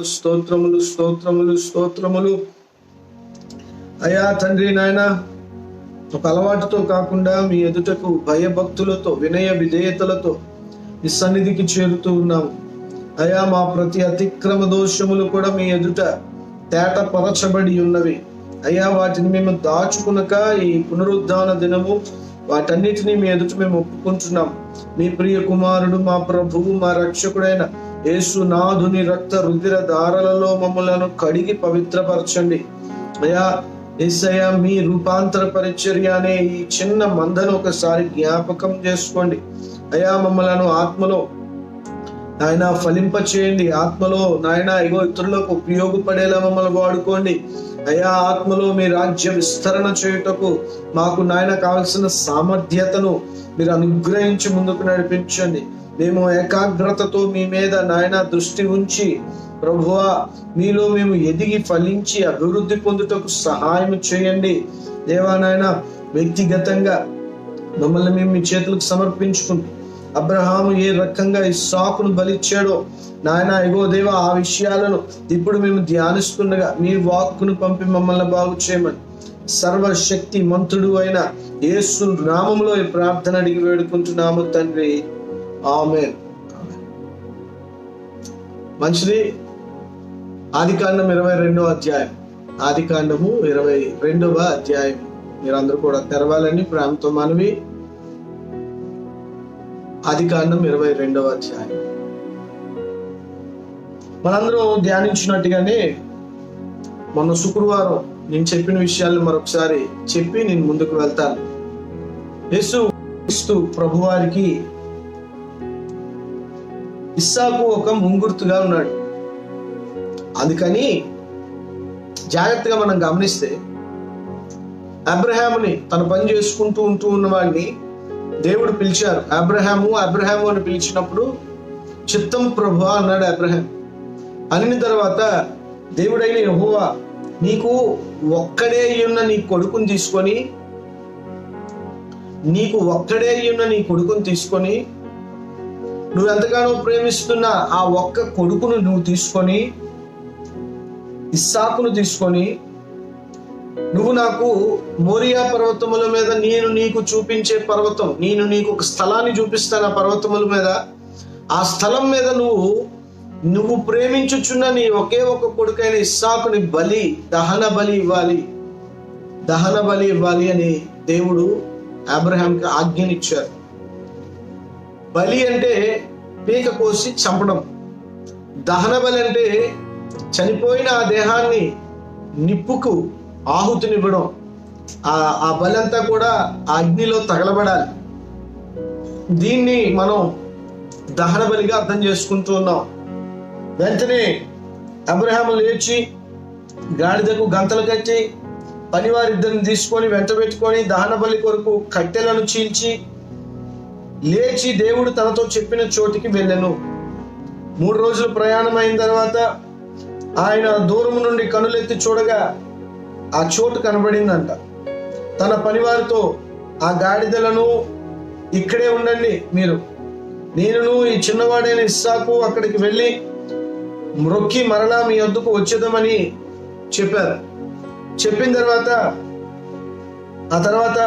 స్తోత్రములు స్తోత్రములు స్తోత్రములు. అయా తండ్రి నాయన, ఒక అలవాటుతో కాకుండా మీ ఎదుటకు భయభక్తులతో వినయ విధేయతలతో ఈ సన్నిధికి చేరుతూ ఉన్నాము. అయా, మా ప్రతి అతిక్రమ దోషములు కూడా మీ ఎదుట తేటపరచబడి ఉన్నవి. అయ్యా, వాటిని మేము దాచుకునక ఈ పునరుద్ధాన దినము వాటన్నిటినీ మీ ఎదుట మేము ఒప్పుకుంటున్నాం. మీ ప్రియ కుమారుడు, మా ప్రభువు, మా రక్షకుడైన యేసునాథుని రక్త రుధిర ధారలలో మమ్మలను కడిగి పవిత్రపరచండి. అయ్యా యేసయ్యా, మీ రూపాంతర పరిచర్య అనే ఈ చిన్న మందను ఒకసారి జ్ఞాపకం చేసుకోండి. అయ్యా, మమ్మలను ఆత్మలో నాయన ఫలింప చేయండి. ఆత్మలో నాయన ఇతరులకు ఉపయోగపడేలా మమ్మల్ని వాడుకోండి. అయా, ఆత్మలో మీ రాజ్య విస్తరణ చేయుటకు మాకు నాయన కావలసిన సామర్థ్యతను మీరు అనుగ్రహించి ముందుకు నడిపించండి. మేము ఏకాగ్రతతో మీ మీద నాయన దృష్టి ఉంచి ప్రభువా, మీలో మేము ఎదిగి ఫలించి అభివృద్ధి పొందుటకు సహాయం చేయండి. దేవా నాయన, వ్యక్తిగతంగా మమ్మల్ని మేము మీ చేతులకు సమర్పించుకుంటూ అబ్రహాము ఏ రకంగా ఇస్సాకును బలిచ్చాడో నాయన దేవా, ఆ విషయాలను ఇప్పుడు మేము ధ్యానిస్తుండగా మీ వాక్కును పంపి మమ్మల్ని బాగు చేయమని సర్వశక్తి మంతుడు అయిన యేసు నామములో ఈ ప్రార్థన అడిగి వేడుకుంటున్నాము తండ్రి, ఆమేన్. మంచిది. ఆదికాండం 22వ అధ్యాయం. ఆదికాండము 22వ అధ్యాయం మీరందరూ కూడా తెరవాలని ప్రేమతో మనవి. ఆదికాండం 22వ అధ్యాయం మనందరం ధ్యానించినట్టుగానే మొన్న శుక్రవారం నేను చెప్పిన విషయాలు మరొకసారి చెప్పి నేను ముందుకు వెళ్తాను. యేసు క్రీస్తు ప్రభువారికి ఇస్సాకు ఒక ముంగుర్తుగా ఉన్నాడు. అందుకని జాగ్రత్తగా మనం గమనిస్తే అబ్రహాముని తన పని చేసుకుంటూ ఉన్న వాడిని దేవుడు పిలిచారు. అబ్రహాము అని పిలిచినప్పుడు చిత్తం ప్రభువా అన్నాడు అబ్రహాం. అనిన తర్వాత దేవుడైన యెహోవా, నీకు ఒక్కడే ఉన్న నీ కొడుకుని తీసుకొని నువ్వు ఎంతగానో ప్రేమిస్తున్న ఆ ఒక్క కొడుకును నువ్వు తీసుకొని ఇస్సాకును తీసుకొని నువ్వు నాకు మోరియా పర్వతముల మీద నేను నీకు చూపించే పర్వతం, నేను నీకు ఒక స్థలాన్ని చూపిస్తాను. ఆ పర్వతముల మీద, ఆ స్థలం మీద నువ్వు ప్రేమించుచున్న నీ ఒకే ఒక కొడుకైన ఇస్సాకుని దహన బలి ఇవ్వాలి అని దేవుడు అబ్రహాంకి ఆజ్ఞనిచ్చారు. బలి అంటే పీక కోసి చంపడం. దహన బలి అంటే చనిపోయిన ఆ దేహాన్ని నిప్పుకు ఆహుతినివ్వడం. ఆ బలి అంతా కూడా ఆ అగ్నిలో తగలబడాలి. దీన్ని మనం దహన బలిగా అర్థం చేసుకుంటూ ఉన్నాం. వెంటనే అబ్రహాము లేచి గాడిదకు గంతలు కట్టి పనివారిద్దరిని తీసుకొని వెంట పెట్టుకొని దహన బలి కొరకు కట్టెలను చీల్చి లేచి దేవుడు తనతో చెప్పిన చోటికి వెళ్ళెను. 3 రోజులు ప్రయాణం అయిన తర్వాత ఆయన దూరం నుండి కనులెత్తి చూడగా ఆ చోటు కనబడిందంట. తన పనివారితో, ఆ గాడిదలను ఇక్కడే ఉండండి, నేను ఈ చిన్నవాడైన ఇస్సాకు అక్కడికి వెళ్ళి మ్రొక్కి మరలా మీ వద్దకు వచ్చేద్దామని చెప్పారు. చెప్పిన తర్వాత ఆ తర్వాత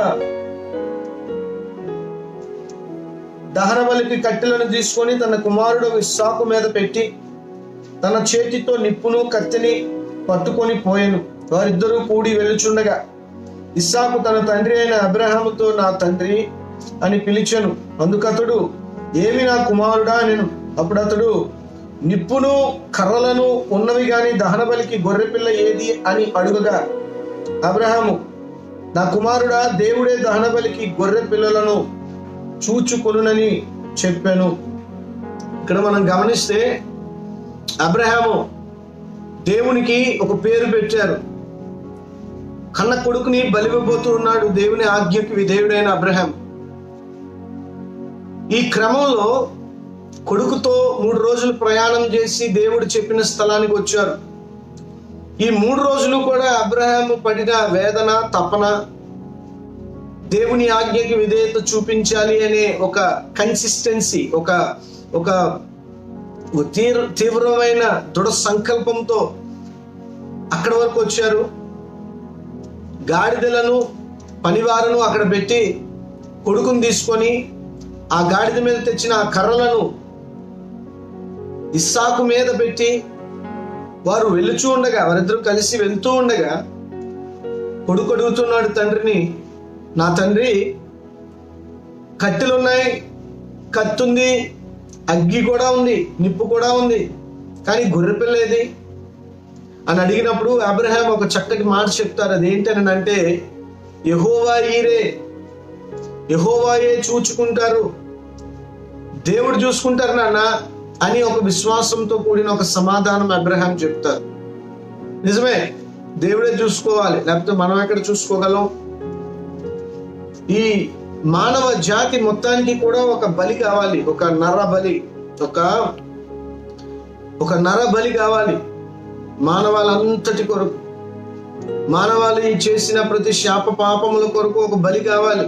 దహన బలికి కట్టెలను తీసుకొని తన కుమారుడు ఇస్సాకు మీద పెట్టి తన చేతితో నిప్పును కత్తిని పట్టుకొని పోయెను. వారిద్దరూ కూడి వెళ్ళుచుండగా ఇస్సాకు తన తండ్రి అయిన అబ్రహాముతో నా తండ్రి అని పిలిచెను. అందుకతడు, ఏమి నా కుమారుడా అనెను. అప్పుడు అతడు, నిప్పును కర్రలను ఉన్నవి గాని దహన బలికి గొర్రెపిల్ల ఏది అని అడుగగా అబ్రహాము, నా కుమారుడా, దేవుడే దహన బలికి గొర్రె పిల్లలను చూచుకొనునని చెప్పాను. ఇక్కడ మనం గమనిస్తే అబ్రహాము దేవునికి ఒక పేరు పెట్టారు. కన్న కొడుకుని బలివ్వబోతూ ఉన్నాడు. దేవుని ఆజ్ఞకి విధేయుడైన అబ్రహాం ఈ క్రమంలో కొడుకుతో 3 రోజులు ప్రయాణం చేసి దేవుడు చెప్పిన స్థలానికి వచ్చారు. ఈ 3 రోజులు కూడా అబ్రహాము పడిన వేదన, తపన, దేవుని ఆజ్ఞకి విధేయత చూపించాలి అనే ఒక కన్సిస్టెన్సీ, ఒక తీవ్రమైన దృఢ సంకల్పంతో అక్కడ వరకు వచ్చారు. గాడిదలను పనివారును అక్కడ పెట్టి కొడుకుని తీసుకొని ఆ గాడిద మీద తెచ్చిన ఆ కర్రలను ఇస్సాకు మీద పెట్టి వారు వెళుచూ ఉండగా, వారిద్దరూ కలిసి వెళ్తూ ఉండగా కొడుకు అడుగుతున్నాడు తండ్రిని, నా తండ్రి, కట్టెలున్నాయి, కత్తి ఉంది, అగ్గి కూడా ఉంది, నిప్పు కూడా ఉంది, కానీ గొర్రెపిల్ల ఏది అని అడిగినప్పుడు అబ్రహాం ఒక చక్కటి మాట చెప్తారు. అదేంటని అంటే, యెహోవా ఈరే, యెహోవాయే చూచుకుంటారు, దేవుడు చూసుకుంటారు నాన్న అని ఒక విశ్వాసంతో కూడిన ఒక సమాధానం అబ్రహాం చెప్తారు. నిజమే, దేవుడే చూసుకోవాలి, లేకపోతే మనం ఎక్కడ చూసుకోగలం? ఈ మానవ జాతి మొత్తానికి కూడా ఒక బలి కావాలి, ఒక నర బలి, ఒక నర బలి కావాలి. మానవాళ్ళంతటి కొరకు, మానవాళి చేసిన ప్రతి శాప పాపముల కొరకు ఒక బలి కావాలి.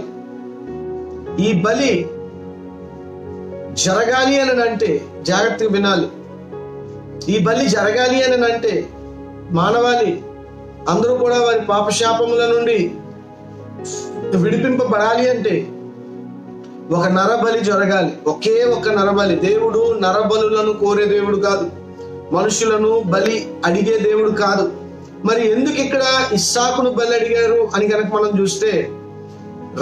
ఈ బలి జరగాలి అని అంటే, జాగ్రత్తగా వినాలి, ఈ బలి జరగాలి అని అంటే మానవాళి అందరూ కూడా వారి పాపశాపముల నుండి విడిపింపబడాలి అంటే ఒక నరబలి జరగాలి, ఒకే ఒక నరబలి. దేవుడు నరబలులను కోరే దేవుడు కాదు, మనుషులను బలి అడిగే దేవుడు కాదు. మరి ఎందుకు ఇక్కడ ఇస్సాకును బలి అడిగారు అని కనుక మనం చూస్తే,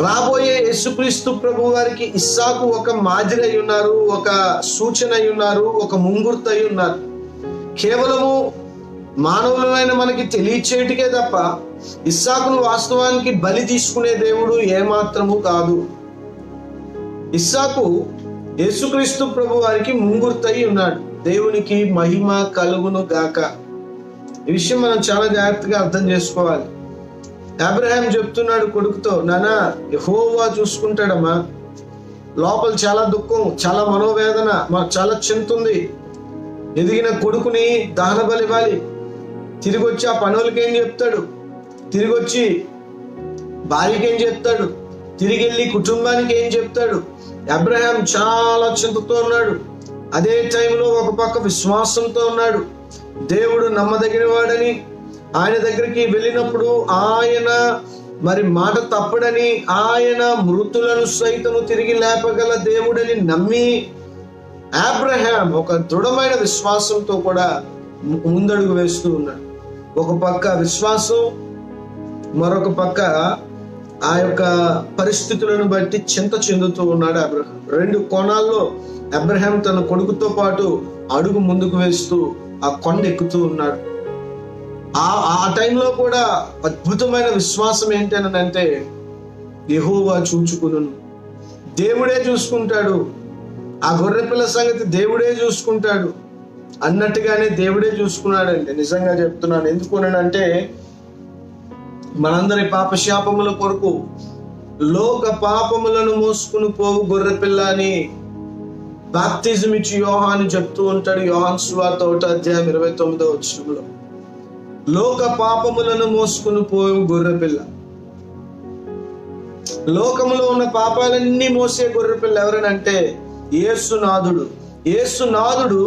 రాబోయే యేసుక్రీస్తు ప్రభు వారికి ఇస్సాకు ఒక మాదిరి అయి ఉన్నారు, ఒక సూచన అయి ఉన్నారు, ఒక ముంగుర్తు అయి ఉన్నారు. కేవలము మానవులమైన మనకి తెలియచేటికే తప్ప ఇస్సాకును వాస్తవానికి బలి తీసుకునే దేవుడు ఏమాత్రము కాదు. ఇస్సాకు యేసుక్రీస్తు ప్రభు వారికి ముంగుర్తు అయి ఉన్నాడు. దేవునికి మహిమ కలుగును గాక. ఈ విషయం మనం చాలా జాగ్రత్తగా అర్థం చేసుకోవాలి. అబ్రహాం చెప్తున్నాడు కొడుకుతో, నానా, యెహోవా చూసుకుంటాడమ్మా, లోపల చాలా దుఃఖం, చాలా మనోవేదన, మాకు చాలా చింత ఉంది. ఎదిగిన కొడుకుని దహన బలి ఇవ్వాలి. తిరిగి వచ్చి ఆ పనులకి ఏం చెప్తాడు, తిరిగి వచ్చి భార్యకి ఏం చెప్తాడు, తిరిగి వెళ్ళి కుటుంబానికి ఏం చెప్తాడు? అబ్రహాం చాలా చింతతో ఉన్నాడు. అదే టైంలో ఒక పక్క విశ్వాసంతో ఉన్నాడు. దేవుడు నమ్మదగిన వాడని, ఆయన దగ్గరికి వెళ్ళినప్పుడు ఆయన మరి మాట తప్పడని, ఆయన మృతులను సైతము తిరిగి లేపగల దేవుడని నమ్మి అబ్రహాం ఒక దృఢమైన విశ్వాసంతో కూడా ముందడుగు వేస్తూ ఉన్నాడు. ఒక పక్క విశ్వాసం, మరొక పక్క ఆ యొక్క పరిస్థితులను బట్టి చింత చెందుతూ ఉన్నాడు అబ్రహాం. రెండు కోణాల్లో అబ్రహాం తన కొడుకుతో పాటు అడుగు ముందుకు వేస్తూ ఆ కొండ ఎక్కుతూ ఉన్నాడు. ఆ టైంలో కూడా అద్భుతమైన విశ్వాసం ఏంటనంటే, యెహోవా చూచుకును, దేవుడే చూసుకుంటాడు, ఆ గొర్రెపిల్ల సంగతి దేవుడే చూసుకుంటాడు అన్నట్టుగానే దేవుడే చూసుకున్నాడండి. నిజంగా చెప్తున్నాను. ఎందుకునంటే, మనందరి పాపశాపముల కొరకు లోక పాపములను మోసుకుని పోవు గొర్రెపిల్ల అని బాప్తిజం ఇచ్చి యోహాను చెప్తూ ఉంటాడు. యోహాను సువార్త 1:29 లోక పాపములను మోసుకుని పోవు గొర్రెపిల్ల. లోకములో ఉన్న పాపాలన్నీ మోసే గొర్రెపిల్ల ఎవరనంటే యేసునాథుడు. యేసునాథుడు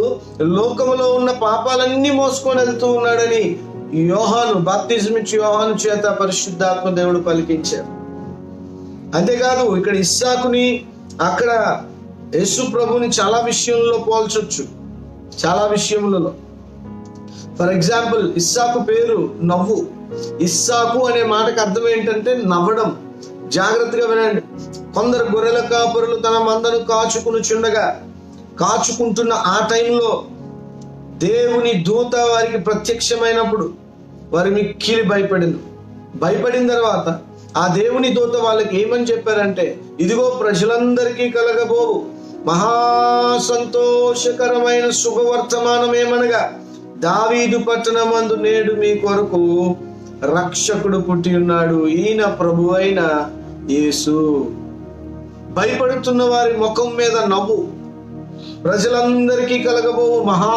లోకములో ఉన్న పాపాలన్నీ మోసుకొని వెళ్తూ ఉన్నాడని యోహాను, బాప్తిజం ఇచ్చి యోహాను చేత పరిశుద్ధాత్మ దేవుడు పలికించారు. అంతేకాదు, ఇక్కడ ఇస్సాకుని అక్కడ యేసు ప్రభుని చాలా విషయంలో పోల్చొచ్చు, చాలా విషయములలో. ఫర్ ఎగ్జాంపుల్, ఇస్సాకు పేరు నవ్వు. ఇస్సాకు అనే మాటకు అర్థం ఏంటంటే నవ్వడం. జాగ్రత్తగా వినండి. కొందరు గొర్రెల కాపరులు తన మందను కాచుకుంటున్న ఆ టైంలో దేవుని దూత వారికి ప్రత్యక్షమైనప్పుడు వారి మిక్కిలి భయపడిన తర్వాత ఆ దేవుని దూత వాళ్ళకి ఏమని చెప్పారంటే, ఇదిగో ప్రజలందరికీ కలగబోవు మహా సంతోషకరమైన శుభవర్తమానం ఏమనగా, దావీదు పట్టణమందు నేడు మీ కొరకు రక్షకుడు పుట్టి ఉన్నాడు, ఈయన ప్రభువైన యేసు. భయపడుతున్న వారి ముఖం మీద నవ్వు. ప్రజలందరికీ కలగబోవు మహా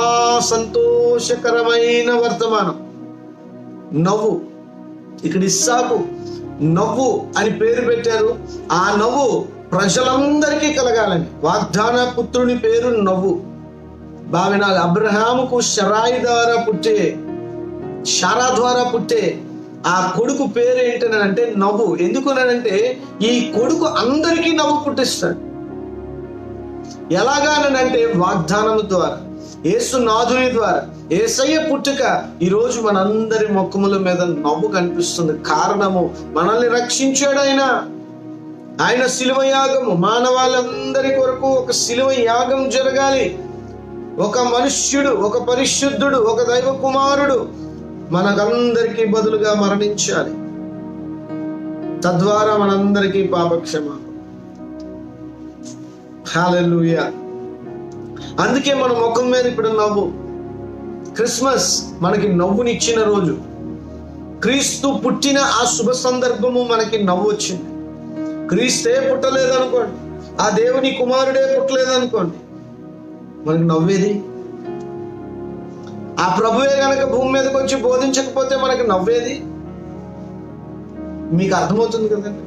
సంతోషకరమైన వర్తమానం, నవ్వు. ఇక్కడ ఇస్సాకు నవ్వు అని పేరు పెట్టారు. ఆ నవ్వు ప్రజలందరికీ కలగాలని. వాగ్దాన పుత్రుని పేరు నవ్వు. భావినాలి. అబ్రహాముకు షారా ద్వారా పుట్టే ఆ కొడుకు పేరు ఏంటనంటే నవ్వు. ఎందుకునంటే ఈ కొడుకు అందరికీ నవ్వు పుట్టిస్తాడు. ఎలాగానంటే వాగ్దానం ద్వారా, యేసునాథుని ద్వారా. యేసయ్య పుట్టుక ఈరోజు మనందరి ముఖముల మీద నవ్వు కనిపిస్తుంది. కారణము, మనల్ని రక్షించాడు ఆయన శిలువ యాగము. మానవాళ్ళందరి కొరకు ఒక శిలువ యాగం జరగాలి. ఒక మనుష్యుడు, ఒక పరిశుద్ధుడు, ఒక దైవ కుమారుడు మనకందరికీ బదులుగా మరణించాలి. తద్వారా మనందరికీ పాపక్షమాపణ. హల్లెలూయా. అందుకే మన ముఖం మీద ఇప్పుడు నవ్వు. క్రిస్మస్ మనకి నవ్వునిచ్చిన రోజు. క్రీస్తు పుట్టిన ఆ శుభ సందర్భము మనకి నవ్వు వచ్చింది. క్రీస్తే పుట్టలేదనుకోండి, ఆ దేవుని కుమారుడే పుట్టలేదనుకోండి, మనకి నవ్వేది. ఆ ప్రభువే గనక భూమి మీదకి వచ్చి బోధించకపోతే మనకి నవ్వేది. మీకు అర్థమవుతుంది కదండి.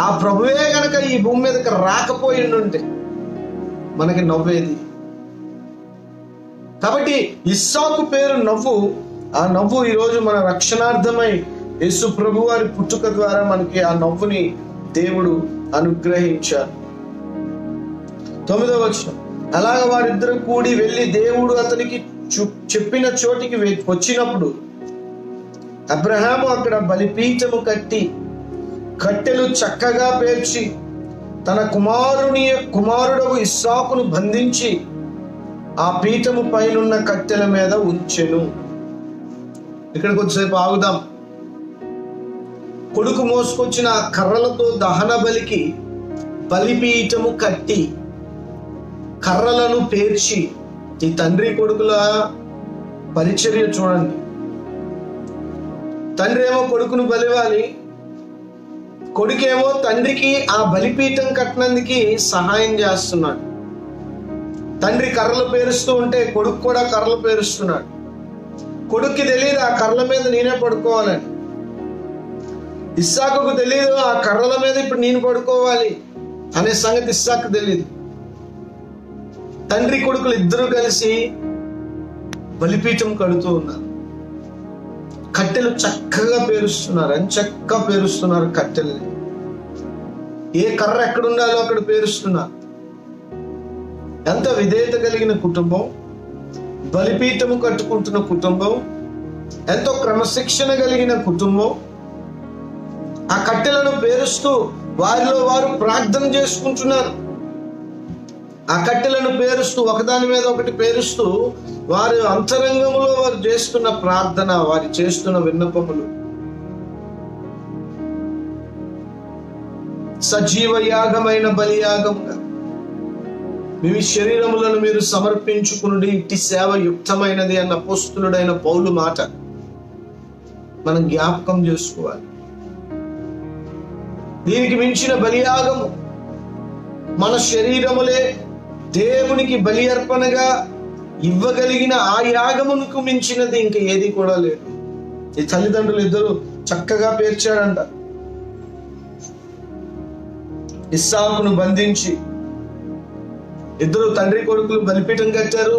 ఆ ప్రభువే గనక ఈ భూమి మీదకి రాకపోయి ఉంటే మనకి నవ్వేది. కాబట్టి ఇస్సాకు పేరు నవ్వు. ఆ నవ్వు ఈరోజు మన రక్షణార్థమై యేసు ప్రభు వారి పుట్టుక ద్వారా మనకి ఆ నవ్వుని దేవుడు అనుగ్రహించారు. 9వ వచనం, అలాగ వారిద్దరు కూడి వెళ్ళి దేవుడు అతనికి చెప్పిన చోటికి వచ్చినప్పుడు అబ్రహాము అక్కడ బలిపీఠము కట్టి కట్టెలు చక్కగా పేర్చి తన కుమారుడు ఇస్సాకును బంధించి ఆ పీఠము పైనున్న కట్టెల మీద ఉంచెను. ఇక్కడ కొద్దిసేపు ఆగుదాం. కొడుకు మోసుకొచ్చిన కర్రలతో దహన బలికి బలిపీఠము కట్టి కర్రలను పేర్చి, ఈ తండ్రి కొడుకుల పరిచర్య చూడండి. తండ్రి ఏమో కొడుకును బలివ్వాలి, కొడుకేమో తండ్రికి ఆ బలిపీఠం కట్టినందుకు సహాయం చేస్తున్నాడు. తండ్రి కర్రలు పేరుస్తూ ఉంటే కొడుకు కూడా కర్రలు పేరుస్తున్నాడు. కొడుక్కి తెలియదు ఆ కర్రల మీద నేనే పడుకోవాలని. ఇస్సాకుకు తెలియదు ఆ కర్రల మీద ఇప్పుడు నేను పడుకోవాలి అనే సంగతి ఇస్సాకు తెలియదు. తండ్రి కొడుకులు ఇద్దరు కలిసి బలిపీఠం కడుతూ ఉన్నారు. కట్టెలు చక్కగా పేరుస్తున్నారు, చక్కగా పేరుస్తున్నారు కట్టెలని. ఏ కర్ర ఎక్కడ ఉండాలో అక్కడ పేరుస్తున్నారు. ఎంత విధేయత కలిగిన కుటుంబం, బలిపీఠము కట్టుకుంటున్న కుటుంబం, ఎంతో క్రమశిక్షణ కలిగిన కుటుంబం. ఆ కట్టెలను పేరుస్తూ వారిలో వారు ప్రార్థన చేసుకుంటున్నారు. ఆ కట్టెలను పేరుస్తూ ఒకదాని మీద ఒకటి పేరుస్తూ వారి అంతరంగంలో వారు చేస్తున్న ప్రార్థన, వారు చేస్తున్న విన్నపములు సజీవ యాగమైన బలియాగంగా మీ శరీరములను మీరు సమర్పించుకునుడి, ఇట్టి సేవ యుక్తమైనది అన్న అపోస్తలుడైన పౌలు మాట మనం జ్ఞాపకం చేసుకోవాలి. దీనికి మించిన బలియాగము మన శరీరములే దేవునికి బలి అర్పణగా ఇవ్వగలిగిన ఆ యాగమునకు మించినది ఇంక ఏది కూడా లేదు. ఈ తల్లిదండ్రులు ఇద్దరు చక్కగా పేర్చాడంట. ఇస్సాకును బంధించి ఇద్దరు తండ్రి కొడుకులు బలిపీఠం కట్టారు,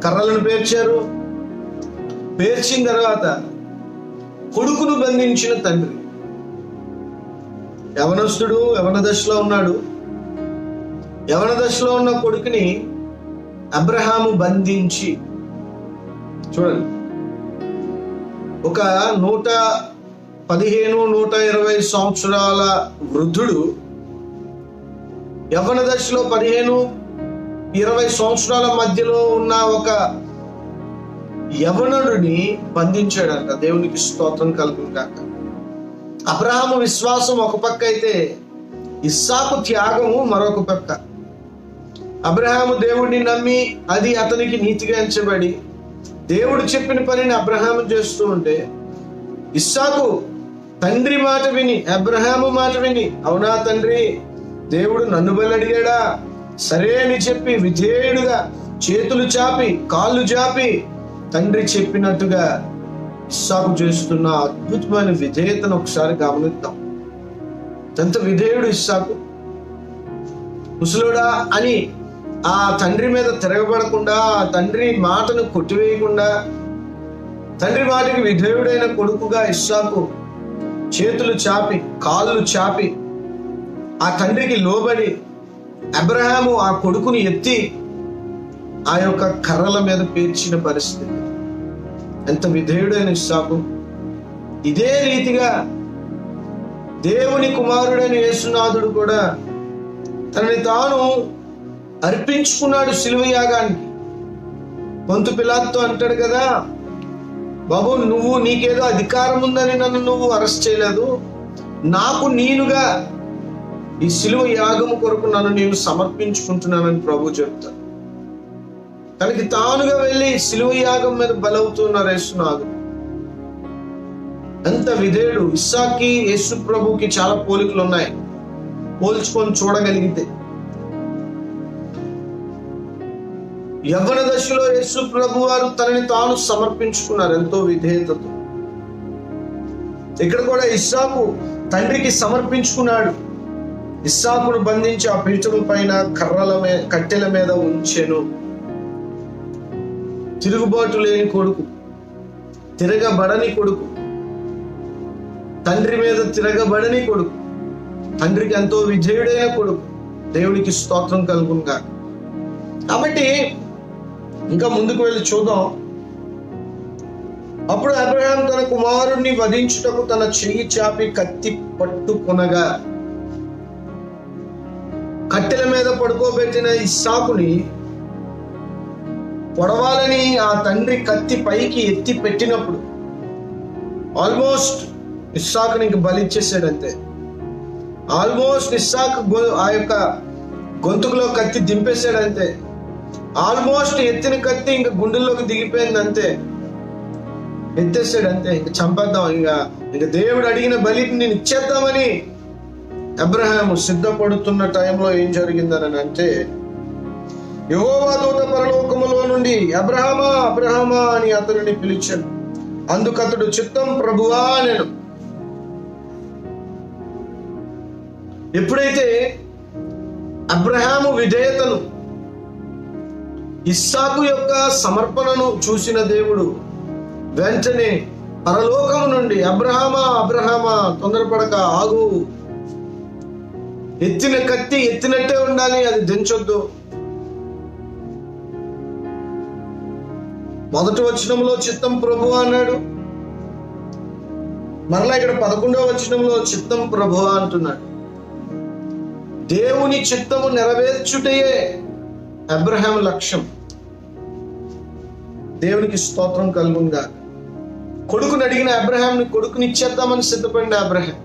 కర్రలను పేర్చారు. పేర్చిన తర్వాత కొడుకును బంధించిన తండ్రి, యవనస్తుడు, యవన దశలో ఉన్నాడు. యవన దశలో ఉన్న కొడుకుని అబ్రహాము బంధించి, చూడండి, ఒక 115, 120 సంవత్సరాల వృద్ధుడు యవ్వన దశలో 15, 20 సంవత్సరాల మధ్యలో ఉన్న ఒక యవనుడిని బంధించాడంట. దేవునికి స్తోత్రం కలుగును గాక. అబ్రహాము విశ్వాసం ఒక పక్క అయితే ఇస్సాకు త్యాగము మరొక పక్క. అబ్రహాము దేవుడిని నమ్మి అది అతనికి నీతిగా ఎంచబడి దేవుడు చెప్పిన పనిని అబ్రహాము చేస్తూ ఉంటే, ఇస్సాకు తండ్రి మాట విని, అబ్రహాము మాట విని, అవునా తండ్రి, దేవుడు నన్ను బలి అడిగాడా, సరే అని చెప్పి విధేయుడుగా చేతులు చాపి కాళ్ళు చాపి తండ్రి చెప్పినట్టుగా ఇస్సాకు చేస్తున్న అద్భుతమైన విధేయతను ఒకసారి గమనిద్దాం. ఎంత విధేయుడు ఇస్సాకు. ముసలుడా అని ఆ తండ్రి మీద తిరగబడకుండా, ఆ తండ్రి మాటను కొట్టివేయకుండా, తండ్రి మాటకి విధేయుడైన కొడుకుగా ఇస్సాకు చేతులు చాపి కాళ్ళు చాపి ఆ తండ్రికి లోబడి అబ్రహాము ఆ కొడుకుని ఎత్తి ఆ యొక్క కర్రల మీద పేర్చిన పరిస్థితి. ఎంత విధేయుడైన ఇస్సాకు! ఇదే రీతిగా దేవుని కుమారుడైన యేసునాథుడు కూడా తనని తాను అర్పించుకున్నాడు సిలువ యాగానికి. పొంతు పిలాతుతో అంటాడు కదా, బాబు నీకేదో అధికారం ఉందని నన్ను నువ్వు అరెస్ట్ చేయలేదు, నాకు నేనుగా ఈ సిలువ యాగము కొరకు నన్ను నేను సమర్పించుకుంటున్నానని ప్రభు చెప్తాను. తనకి తానుగా వెళ్ళి సిలువ యాగం మీద బలవుతున్నారు యేసునాథుడు. ఎంత విధేయుడు! ఇస్సాకి యేసు ప్రభుకి చాలా పోలికలు ఉన్నాయి, పోల్చుకొని చూడగలిగితే. యవ్వన దశలో యేసు ప్రభు వారు తనని తాను సమర్పించుకున్నారు ఎంతో విధేయతతో. ఇక్కడ కూడా ఇస్సాకు తండ్రికి సమర్పించుకున్నాడు. ఇస్సాకును బంధించి ఆ పీఠం పైన కట్టెల మీద ఉంచెను. తిరుగుబాటు లేని కొడుకు, తిరగబడని కొడుకు, తండ్రి మీద తిరగబడని కొడుకు, తండ్రికి ఎంతో విధేయుడైన కొడుకు. దేవునికి స్తోత్రం కలుగునుగా. కాబట్టి ఇంకా ముందుకు వెళ్ళి చూద్దాం. అప్పుడు అబ్రహాం తన కుమారుణ్ణి వధించుటకు తన చెయ్యి చాపి కత్తి పట్టుకొనగా, కట్టెల మీద పడుకోబెట్టిన ఇస్సాకుని పొడవాలని ఆ తండ్రి కత్తి పైకి ఎత్తి పెట్టినప్పుడు ఆల్మోస్ట్ ఇస్సాకుని ఇంక బలిచ్చేసాడంతే. ఆల్మోస్ట్ ఇస్సాకు ఆ యొక్క గొంతుకులో కత్తి దింపేశాడంతే. ఆల్మోస్ట్ ఎత్తిన కత్తి ఇంక గుండెల్లోకి దిగిపోయింది అంతే, ఎత్తేసాడంతే. ఇంక చంపేద్దాం, ఇంక దేవుడు అడిగిన బలిని నేను ఇచ్చేద్దామని అబ్రహాము సిద్ధపడుతున్న టైంలో ఏం జరిగిందని అంటే, యెహోవా దూత పరలోకములో నుండి అబ్రహామా అబ్రహామా అని అతనిని పిలిచాడు. అందుకతడు చిత్తం ప్రభువా నేను. ఎప్పుడైతే అబ్రహాము విధేయతను, ఇస్సాకు యొక్క సమర్పణను చూసిన దేవుడు వెంటనే పరలోకము నుండి అబ్రహామా అబ్రహామా తొందరపడక ఆగు, ఎత్తిన కత్తి ఎత్తినట్టే ఉండాలి, అది దించొద్దు. మొదటి వచనంలో చిత్తం ప్రభువా అన్నాడు, మరలా ఇక్కడ 11వ వచనంలో చిత్తం ప్రభువా అంటున్నాడు. దేవుని చిత్తము నెరవేర్చుటయే అబ్రహాం లక్ష్యం. దేవునికి స్తోత్రం కలుగునుగా. కొడుకుని అడిగిన అబ్రహాంని కొడుకుని ఇచ్చేద్దామని సిద్ధపడిన అబ్రహాం.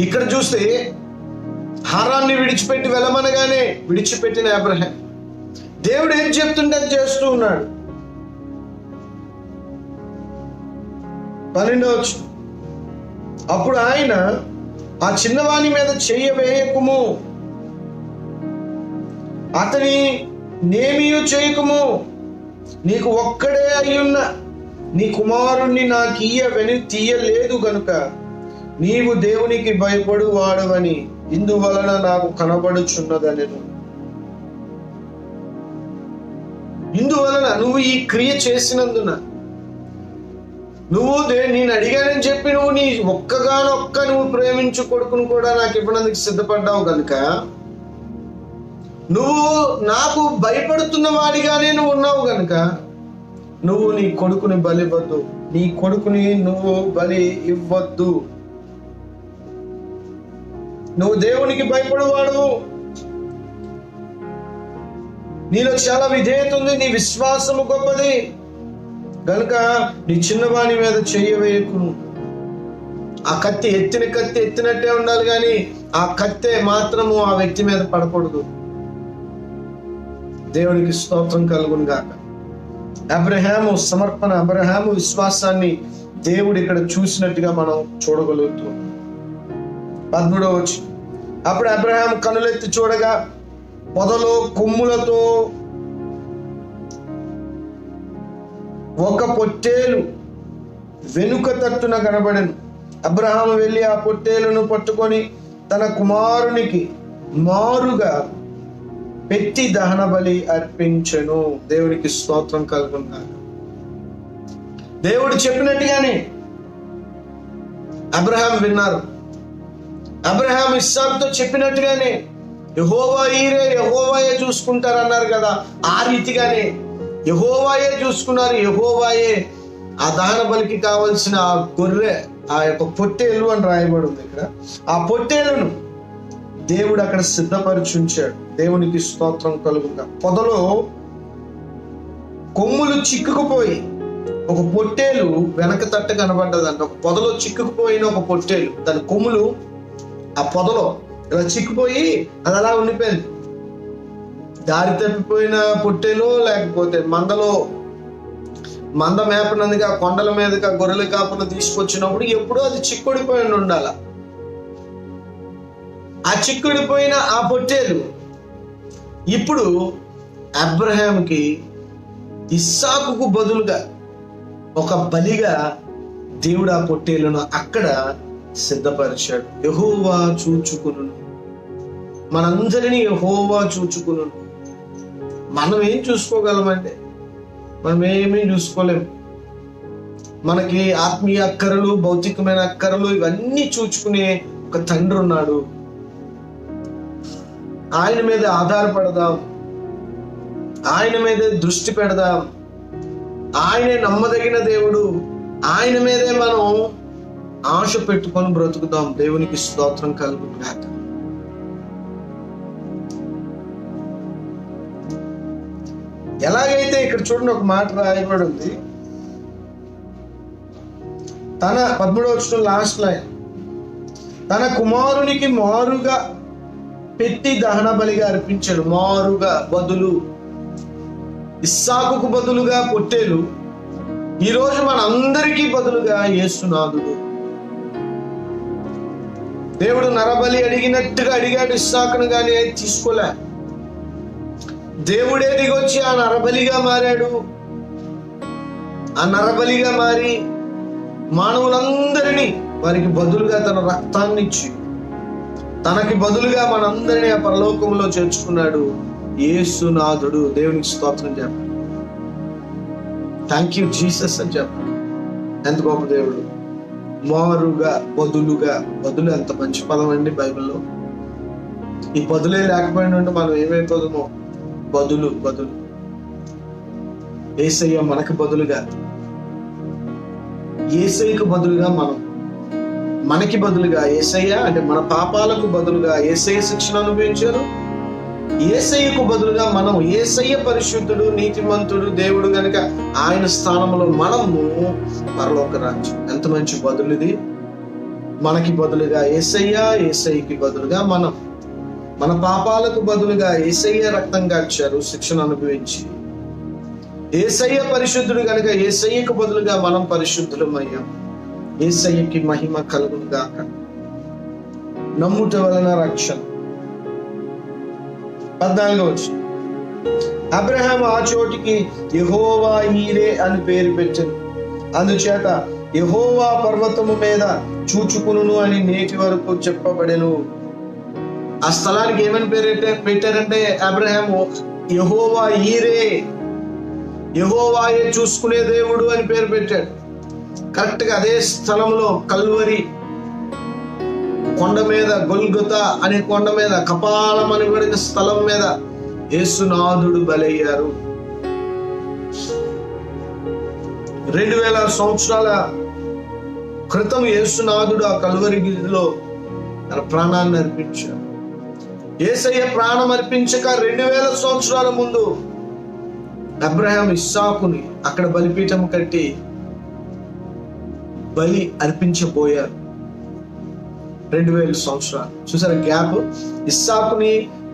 ఇక్కడ చూస్తే హారాన్ని విడిచిపెట్టి వెళ్ళమనగానే విడిచిపెట్టిన అబ్రహాం దేవుడు ఏం చెప్తుంటే అది చేస్తూ ఉన్నాడు. 12వ వచనం, అప్పుడు ఆయన ఆ చిన్నవాని మీద చెయ్య వేయకుము, అతని నేమియు చేయకుము, నీకు ఒక్కడే అయ్యున్న నీ కుమారుణ్ణి నాకు తీయలేదు గనుక నీవు దేవునికి భయపడు వాడవని ఇందువలన నాకు కనబడుచున్నదనెను. ఇందువలన నువ్వు ఈ క్రియ చేసినందున, నువ్వు నేను అడిగానని చెప్పి నువ్వు నీ నువ్వు ప్రేమించు కొడుకును కూడా నాకు ఇవ్వడానికి సిద్ధపడ్డావు కనుక, నువ్వు నాకు భయపడుతున్న వాడిగానే నువ్వు ఉన్నావు కనుక నువ్వు నీ కొడుకుని బలివ్వద్దు, నీ కొడుకుని నువ్వు బలి ఇవ్వద్దు. నువ్వు దేవునికి భయపడేవాడు, నీలో చాలా విధేయత ఉంది, నీ విశ్వాసము గొప్పది గనుక నీ చిన్నవాని మీద చెయ్యవేయకు. ఆ కత్తి ఎత్తినట్టే ఉండాలి, కానీ ఆ కత్తె మాత్రము ఆ వ్యక్తి మీద పడకూడదు. దేవునికి స్తోత్రం కలుగును గాక. అబ్రహాము సమర్పణ, అబ్రహాము విశ్వాసాన్ని దేవుడు ఇక్కడ చూసినట్టుగా మనం చూడగలుగుతాం. 13వ వచనం, అప్పుడు అబ్రహాము కనులెత్తి చూడగా పొదలో కొమ్ములతో ఒక పొట్టేలు వెనుక తట్టున కనబడెను. అబ్రహాము వెళ్ళి ఆ పొట్టేలును పట్టుకొని తన కుమారునికి మారుగా పెట్టి దహన బలి అర్పించెను. దేవునికి స్తోత్రం కలుగును. దేవుడు చెప్పినట్టుగానే అబ్రహాం విన్నారు. అబ్రహాం ఇస్సాకుతో చెప్పినట్టుగానే యెహోవా ఈరే, యెహోవాయే చూసుకుంటారన్నారు కదా, ఆ రీతిగానే యెహోవాయే చూసుకున్నారు. యెహోవాయే ఆ దహన బలికి కావలసిన ఆ గొర్రె, ఆ యొక్క పొట్టేలు అని రాయబడి ఉంది ఇక్కడ. ఆ పొట్టేలును దేవుడు అక్కడ సిద్ధపరిచుంచాడు. దేవునికి స్తోత్రం కలుగుగా. పొదలో కొమ్ములు చిక్కుకుపోయి ఒక పొట్టేలు వెనక తట్ట కనబడ్డదంట. ఒక పొదలో చిక్కుకుపోయిన ఒక పొట్టేలు, దాని కొమ్ములు ఆ పొదలో ఇలా చిక్కుపోయి అది అలా ఉండిపోయింది. దారి తప్పిపోయిన పొట్టేలు, లేకపోతే మంద మేపనందుగా కొండల మీదగా గొర్రెల కాపును తీసుకొచ్చినప్పుడు ఎప్పుడూ అది చిక్కుడిపోయి ఉండాల. ఆ చిక్కుడిపోయిన ఆ పొట్టేలు ఇప్పుడు అబ్రహాంకి ఇస్సాకుకు బదులుగా ఒక బలిగా దేవుడు ఆ పొట్టేలును అక్కడ సిద్ధపరిచాడు. యెహోవా చూచుకును, మనందరినీ యెహోవా చూచుకును. మనం ఏం చూసుకోగలమంటే మనం ఏమీ చూసుకోలేము. మనకి ఆత్మీయ అక్కరలు, భౌతికమైన అక్కరలు ఇవన్నీ చూచుకునే ఒక తండ్రి ఉన్నాడు. ఆయన మీద ఆధారపడదాం, ఆయన మీద దృష్టి పెడదాం. ఆయనే నమ్మదగిన దేవుడు. ఆయన మీదే మనం ఆశ పెట్టుకొని బ్రతుకుదాం. దేవునికి స్తోత్రం కలుగుగాక. ఎలాగైతే ఇక్కడ చూడండి, ఒక మాట రాయబడి ఉంది. తన 13వ వచనం లాస్ట్ లైన్, తన కుమారునికి మారుగా పెట్టి దహన బలిగా అర్పించాడు. మారుగా బదులు, ఇస్సాకుకు బదులుగా పొట్టేలు, ఈరోజు మనందరికీ బదులుగా యేసునాథుడు. దేవుడు నరబలి అడిగినట్టుగా అడిగాడు ఇస్సాకును, కానీ తీసుకోలే. దేవుడే దిగొచ్చి ఆ నరబలిగా మారాడు. ఆ నరబలిగా మారి మానవులందరినీ వారికి బదులుగా తన రక్తాన్ని ఇచ్చి తనకి బదులుగా మనందరినీ ఆ పరలోకంలో చేర్చుకున్నాడు యేసునాథుడు. దేవునికి స్తోత్రం చెప్పండి. థ్యాంక్ యూ జీసస్ అని చెప్పండి. ఎంత గొప్ప దేవుడు. మారుగా, బదులుగా. బదులు ఎంత మంచి పదం అండి బైబిల్లో. ఈ బదులే లేకపోయినా మనం ఏమైపోదామో. బదులు, బదులు. యేసయ్య మనకు బదులుగా, యేసయ్యకు బదులుగా మనం, మనకి బదులుగా యేసయ్య అంటే మన పాపాలకు బదులుగా యేసయ్య శిక్షణ అనుభవించారు. యేసయ్యకు బదులుగా మనం, యేసయ్య పరిశుద్ధుడు, నీతిమంతుడు దేవుడు గనుక ఆయన స్థానంలో మనము పరలోక రాజ్యం. ఎంత మంచి బదులు ఇది. మనకి బదులుగా యేసయ్య, యేసయ్యకి బదులుగా మనం, మన పాపాలకు బదులుగా యేసయ్య రక్తం కార్చారు శిక్షణ అనుభవించి. యేసయ్య పరిశుద్ధుడు కనుక యేసయ్యకు బదులుగా మనం పరిశుద్ధులమయ్యాం. యేసయ్యకి మహిమ కలుగును గాక. నమ్ముట వలన రక్షణ. 14వ వచనం, అబ్రహాము ఆ చోటికి యెహోవా ఈరే అని పేరు పెట్టాను. అందుచేత యెహోవా పర్వతము మీద చూచుకును అని నేటి వరకు చెప్పబడెను. ఆ స్థలానికి ఏమని పేరు పెట్టారంటే అబ్రహాము యెహోవా ఈరే, యెహోవాయే చూసుకునే దేవుడు అని పేరు పెట్టాడు. కరెక్ట్ గా అదే స్థలంలో కల్వరి కొండ మీద, గొల్గొతా అనే కొండ మీద, కపాలం అనబడిన స్థలం మీద యేసునాథుడు బలయ్యారు. 2000 సంవత్సరాల క్రితం యేసునాథుడు ఆ కల్వరి గిరిలో తన ప్రాణాన్ని అర్పించాడు. యేసయ్య ప్రాణం అర్పించక 2000 సంవత్సరాల ముందు అబ్రహాం ఇస్సాకుని అక్కడ బలిపీఠం కట్టి బలి అర్పించబోయారు. 2000 సంవత్సరాలు చూసారా గ్యాప్. ఇస్సాకుని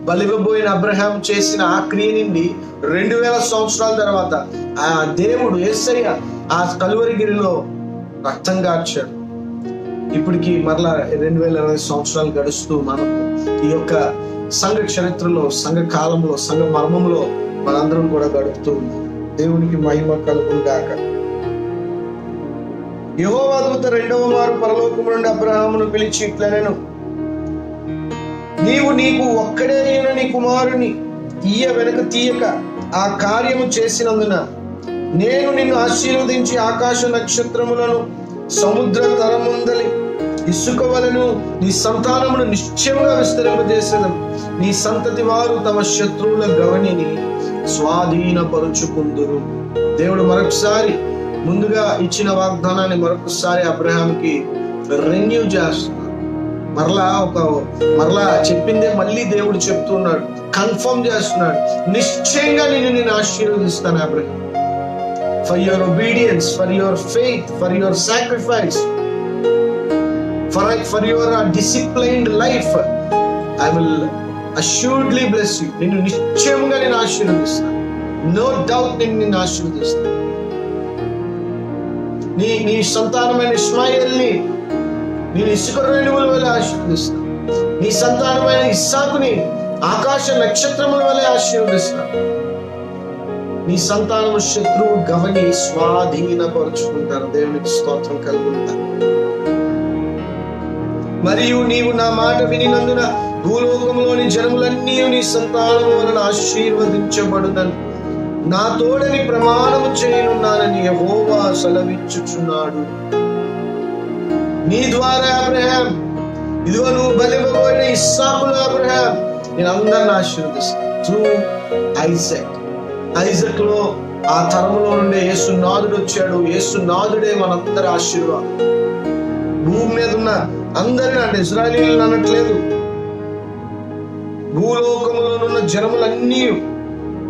బలివ్వబోయిన అబ్రహాం చేసిన ఆ క్రియ నుండి 2000 సంవత్సరాల తర్వాత ఆ దేవుడు యేసయ్య ఆ కల్వరిగిరిలో రక్తం కార్చాడు. ఇప్పటికి మరలా 2020 సంవత్సరాలు గడుస్తూ మనం ఈ యొక్క సంఘ చరిత్రలో, సంఘ కాలంలో, సంఘ మర్మంలో మనందరం కూడా గడుపుతూ ఉన్నాం. దేవునికి మహిమ కలుగును గాక. యెహోవా దూత రెండవ మారు పరలోకము నుండి అబ్రహామును పిలిచి ఇట్లనెను, నీవు నీకు ఒక్కడే అయిన నీ కుమారుని వెనక తీయక ఆ కార్యము చేసినందున నేను నిన్ను ఆశీర్వదించి ఆకాశ నక్షత్రములను సముద్ర తరముందలి ఇసుక వలెను నీ సంతానమును నిశ్చయముగా విస్తరింపజేసేదను. నీ సంతతి వారు తమ శత్రువుల గవనిని స్వాధీనపరుచుకుందురు. దేవుడు మరొకసారి ముందుగా ఇచ్చిన వాగ్దానాన్ని మరొకసారి అబ్రహాంకి రెన్యూ చేస్తున్నాడు. మరలా చెప్పిందే మళ్ళీ దేవుడు చెప్తున్నాడు, కన్ఫర్మ్ చేస్తున్నాడు. నిశ్చయంగా నేను ఆశీర్వదిస్తాను Abraham, for your obedience, for your faith, for your sacrifice, for your disciplined life. I will assuredly bless you. నిన్ను నిశ్చయంగా నేను ఆశీర్వదిస్తాను. నో డౌట్ నిన్ను ఆశీర్వదిస్తాను. నీ సంతానమైన ఇష్మాయేల్ని నేను ఇసుక రేణువుల వలె ఆశీర్వదిస్తాను. నీ సంతానమైన ఇస్సాకుని ఆకాశ నక్షత్రముల వలె ఆశీర్వదిస్తాను. నీ సంతానము శత్రువు గవని స్వాధీనపరుచుకుంటారు. దేవునికి స్తోత్రం కలుగుతారు. మరియు నీవు నా మాట వినినందున భూలోకంలోని జనములన్నీ నీ సంతానము వలన ఆశీర్వదించబడునని నా తోడని ప్రమాణము చేయనున్నానని యెహోవా సెలవిచ్చుచున్నాడు. నీ ద్వారా అబ్రహాం, ఇదిగో నువ్వు బలివ్వబోయిన ఇస్సాకులు అబ్రహాం, నేను అందరిని ఆశీర్వదిస్తాను. త్రూ ఐజక్ లో ఆ తరములో నుండే యేసునాథుడు వచ్చాడు. యేసునాథుడే మనందరి ఆశీర్వాదం. భూమి మీద ఉన్న అందరిని, అంటే ఇశ్రాయేలీయులను అనట్లేదు, భూలోకములోనున్న జనములన్నీ.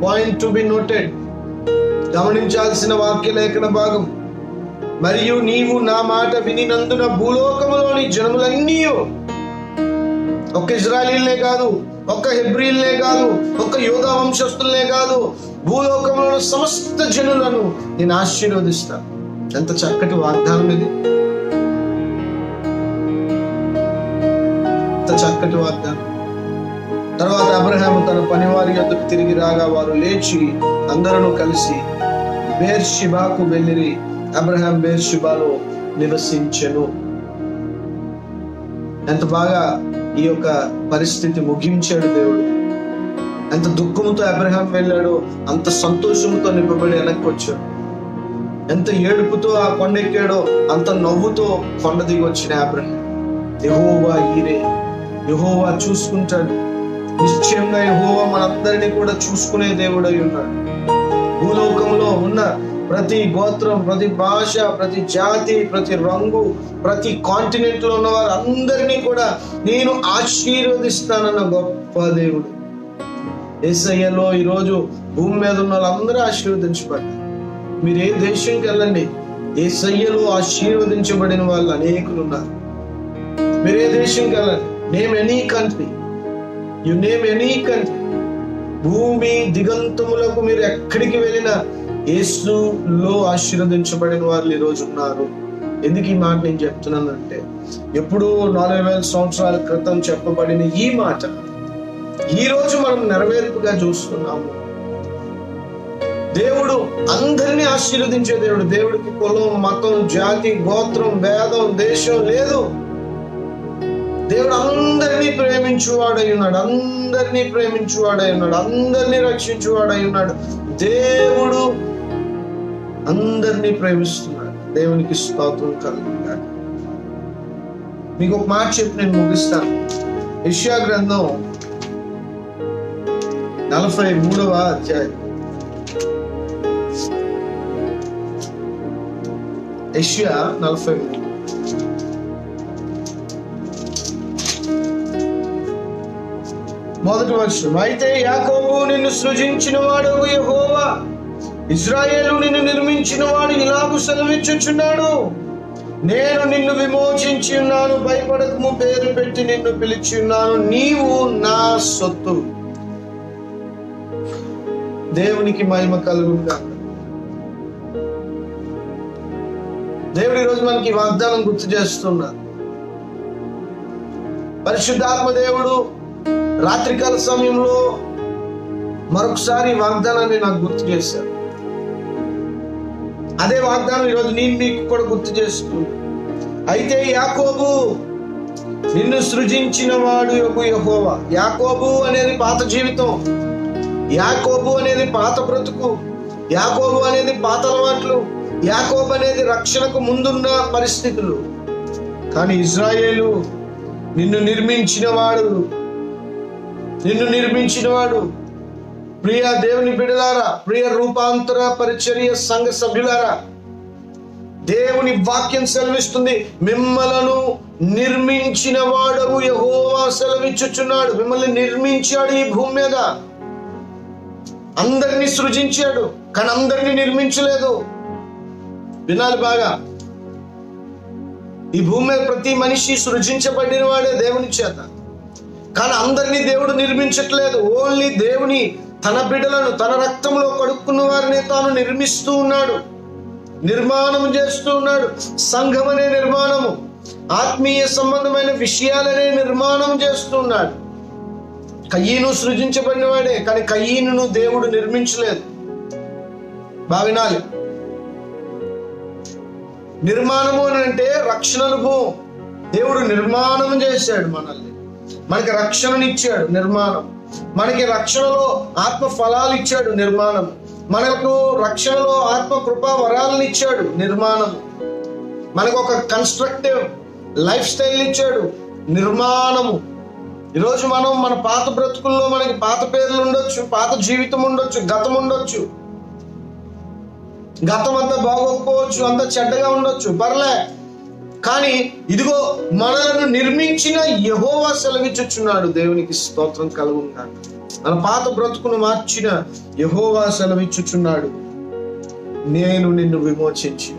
పాయింట్ టు బి నోటెడ్, గమనించాల్సిన వాక్య లేఖన భాగం. మరియు నీవు నా మాట వినినందున భూలోకములోని జనములన్నీ, ఒక్క ఇశ్రాయేలీయులనే కాదు, ఒక్క హెబ్రీయులనే కాదు, ఒక్క యూదా వంశస్థులనే కాదు, భూలోకంలో సమస్త జనులను నేను ఆశీర్వదిస్తాను. ఎంత చక్కటి వాగ్దానం ఇది! ఎంత చక్కటి వాగ్దానం! తర్వాత అబ్రహాము తన పనివారి యొద్దకు తిరిగి రాగా వారు లేచి అందరూ కలిసి బేర్షిబాకు వెళ్ళిరి. అబ్రహాం బేర్షిబాలో నివసించెను. ఎంత బాగా ఈ యొక్క పరిస్థితి ముగించాడు దేవుడు. ఎంత దుఃఖంతో అబ్రహాం వెళ్ళాడో అంత సంతోషంతో నింపబడి వెనక్కి వచ్చాడు. ఎంత ఏడుపుతో ఆ కొండ ఎక్కాడో అంత నవ్వుతో కొండ దిగి వచ్చిన అబ్రహాం. యెహోవా ఈరే, యెహోవా చూసుకుంటాడు. నిశ్చయంగా యెహోవా మనందరినీ కూడా చూసుకునే దేవుడై ఉన్నాడు. భూలోకంలో ఉన్న ప్రతి గోత్రం, ప్రతి భాష, ప్రతి జాతి, ప్రతి రంగు, ప్రతి కాంటినెంట్ లో ఉన్న వారు అందరినీ కూడా నేను ఆశీర్వదిస్తానన్న గొప్ప దేవుడు. యేసయ్యలో ఈరోజు భూమి మీద ఉన్న వాళ్ళందరూ ఆశీర్వదించబడ్డారు. మీరు ఏ దేశంకి వెళ్ళండి, యేసయ్యలో ఆశీర్వదించబడిన వాళ్ళు అనేకులు ఉన్నారు. మీరు ఏ దేశంకి వెళ్ళండి, name any country, you name any country, భూమి దిగంతములకు మీరు ఎక్కడికి వెళ్ళినా యేసులో ఆశీర్వదించబడిన వాళ్ళు ఈరోజు ఉన్నారు. ఎందుకు ఈ మాట నేను చెప్తున్నానంటే, ఎప్పుడూ 4000 సంవత్సరాల క్రితం చెప్పబడిన ఈ మాట ఈ రోజు మనం నెరవేర్పుగా చూస్తున్నాము. దేవుడు అందరినీ ఆశీర్వదించే దేవుడు. దేవుడికి కులం, మతం, జాతి, గోత్రం, భేదం, దేశం లేదు. దేవుడు అందరినీ ప్రేమించువాడై ఉన్నాడు. అందరినీ ప్రేమించువాడై ఉన్నాడు. అందరినీ రక్షించువాడై ఉన్నాడు. దేవుడు అందరినీ ప్రేమిస్తున్నాడు. దేవునికి స్తోత్రం కలుగుతాడు. మీకు ఒక మాట చెప్పి నేను ముగిస్తాను. యెషయా గ్రంథం 43వ అధ్యాయం. యెషయా 43. మొదటి వచనం. అయితే యాకోబు నిన్ను సృజించిన వాడు యెహోవా, ఇశ్రాయేలు నిన్ను నిర్మించిన వాడు ఇలాగు సెలవిచ్చుచున్నాడు, నేను నిన్ను విమోచించి ఉన్నాను, భయపడకము, పేరు పెట్టి నిన్ను పిలిచి ఉన్నాను, నీవు నా సొత్తు. దేవునికి మహిమ కలుగుగా. దేవుడు ఈరోజు మనకి వాగ్దానం గుర్తు చేస్తున్నారు. పరిశుద్ధాత్మ దేవుడు రాత్రికాల సమయంలో మరొకసారి వాగ్దానాన్ని నాకు గుర్తు చేశారు. అదే వాగ్దానం ఈరోజు నేను మీకు కూడా గుర్తు చేస్తున్నాను. అయితే యాకోబు నిన్ను సృజించిన వాడు యెహోవా. యాకోబు అనేది పాత జీవితం, యాకోబు అనేది పాత బ్రతుకు, యాకోబు అనేది పాత అలవాట్లు, యాకోబు అనేది రక్షణకు ముందున్న పరిస్థితులు. కానీ ఇజ్రాయేలు నిన్ను నిర్మించినవాడు. ప్రియ దేవుని బిడ్డలారా, ప్రియ రూపాంతర పరిచర్య సంఘ సభ్యులారా, దేవుని వాక్యం సెలవిస్తుంది, మిమ్మలను నిర్మించిన వాడవు యెహోవా సెలవిచ్చుచున్నాడు. మిమ్మల్ని నిర్మించాడు ఈ భూమి మీద. అందరినీ సృజించాడు, కానీ అందరినీ నిర్మించలేదు. వినాలి బాగా, ఈ భూమి మీద ప్రతి మనిషి సృజించబడిన వాడే దేవుని చేత, కానీ అందరినీ దేవుడు నిర్మించట్లేదు. ఓన్లీ దేవుని తన బిడ్డలను తన రక్తంలో కడుక్కున్న వారిని తాను నిర్మిస్తూ ఉన్నాడు, నిర్మాణం చేస్తూ ఉన్నాడు. సంఘం అనే నిర్మాణము, ఆత్మీయ సంబంధమైన విషయాలనే నిర్మాణం చేస్తూ ఉన్నాడు. కయీను సృజించబడిన వాడే, కానీ కయీనును దేవుడు నిర్మించలేదు. బాగా వినాలి, నిర్మాణము అని అంటే రక్షణ అనుభవం. దేవుడు నిర్మాణం చేశాడు మనల్ని, మనకి రక్షణనిచ్చాడు నిర్మాణం, మనకి రక్షణలో ఆత్మ ఫలాలు ఇచ్చాడు నిర్మాణం, మనకు రక్షణలో ఆత్మ కృపా వరాలను ఇచ్చాడు నిర్మాణం, మనకు ఒక కన్స్ట్రక్టివ్ లైఫ్ స్టైల్ ఇచ్చాడు నిర్మాణము. ఈరోజు మనం మన పాత బ్రతుకుల్లో మనకి పాత పేర్లు ఉండొచ్చు, పాత జీవితం ఉండొచ్చు, గతం ఉండొచ్చు, గతం అంతా బాగోకపోవచ్చు, అంత చెడ్డగా ఉండొచ్చు, పర్లే. కానీ ఇదిగో మనలను నిర్మించిన యెహోవా సెలవిచ్చుచున్నాడు. దేవునికి స్తోత్రం కలుగునుగాక. మన పాత బ్రతుకును మార్చిన యెహోవా సెలవిచ్చుచున్నాడు, నేను నిన్ను విమోచించి,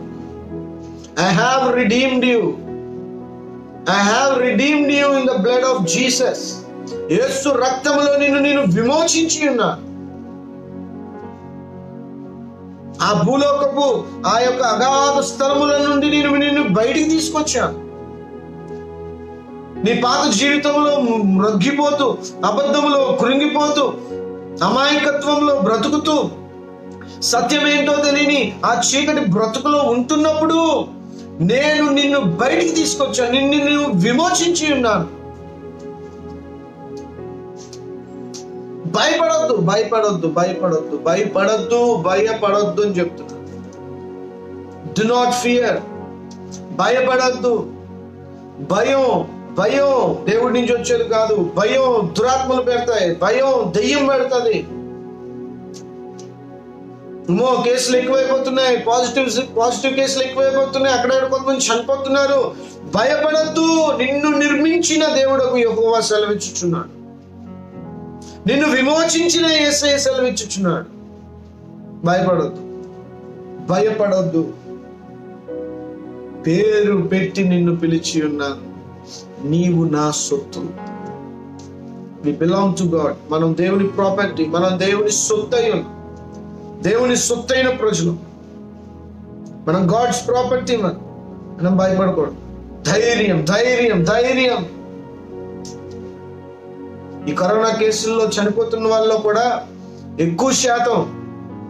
I have redeemed you. I have redeemed you in the blood of Jesus. యేసు రక్తములో నేను విమోచించి ఉన్నా. ఆ భూలోకపు ఆ యొక్క అగాధ స్థలముల నుండి నిన్ను బయటికి తీసుకొచ్చాను. నీ పాత జీవితంలో రొగ్గిపోతూ, అబద్ధములో కృంగిపోతూ, అమాయకత్వంలో బ్రతుకుతూ, సత్యమేంటో తెలియని ఆ చీకటి బ్రతుకులో ఉంటున్నప్పుడు నేను నిన్ను బయటికి తీసుకొచ్చాను, నిన్ను విమోచించి ఉన్నాను. భయపడొద్దు అని చెప్తున్నా. Do not fear. భయపడొద్దు. భయం దేవుడి నుంచి వచ్చేది కాదు. భయం దురాత్మలు పెడతాయి, భయం దెయ్యం పెడతాది. కేసులు ఎక్కువైపోతున్నాయి, పాజిటివ్ కేసులు ఎక్కువైపోతున్నాయి, అక్కడక్కడ కొంతమంది చనిపోతున్నారు. భయపడద్దు. నిన్ను నిర్మించిన దేవుడకు యెహోవా సెలవిచ్చుచున్నాడు, నిన్ను విమోచించిన యేసయ్య సెలవిచ్చుచున్నాడు. భయపడొద్దు. పేరు పెట్టి నిన్ను పిలిచి ఉన్నాను, నీవు నా సొత్తు. We belong to God. మనం దేవుని ప్రాపర్టీ, మనం దేవుని సొత్తైన ప్రజలు, మనం గాడ్స్ ప్రాపర్టీ. మనం భయపడకూడదు. ధైర్యం. ఈ కరోనా కేసుల్లో చనిపోతున్న వాళ్ళలో కూడా ఎక్కువ శాతం,